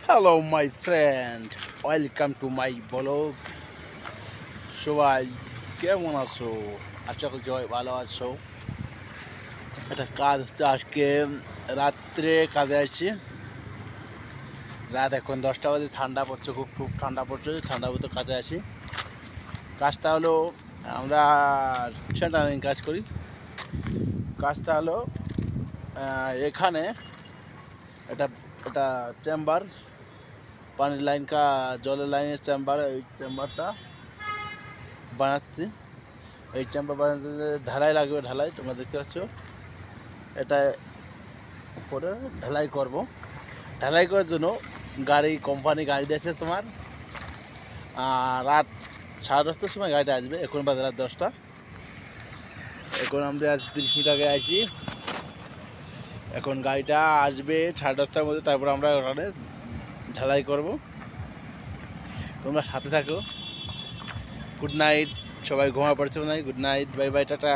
Hello my friend, welcome to my blog. সবাই কেমন আছো? আশা করি সবাই ভালো আছো। একটা কাজ হচ্ছে, আজকে রাত্রে কাজে আসছি। রাত এখন 10টা বাজে, ঠান্ডা পড়ছে, খুব খুব ঠান্ডা পড়ছে। ঠান্ডা মতো কাজে আসি। কাজটা হলো, আমরা সেন্টারিং কাজ করি। কাজটা হলো এখানে এটা এটা চেম্বার, পানির লাইন জলের লাইনের চেম্বার। এই চেম্বারটা বানাচ্ছি। এই চেম্বার বানাতে ঢালাই লাগবে। ঢালাই তোমরা দেখতে পাচ্ছ, এটা করে ঢালাই করব। ঢালাই করার জন্য কোম্পানি গাড়ি দিয়েছে তোমার। রাত 10:30টার সময় গাড়িটা আসবে। এখন বাজে রাত 10টা। এখন আমরা আজ 30 মিনিট আগে আসি। এখন গাড়িটা আসবে 10:30টার মধ্যে। তারপর আমরা ওখানে ঢালাই করব। তোমরা সাথে থাকো। Good night. সবাই ঘুমা পড়ছে। Good night, bye bye, tata.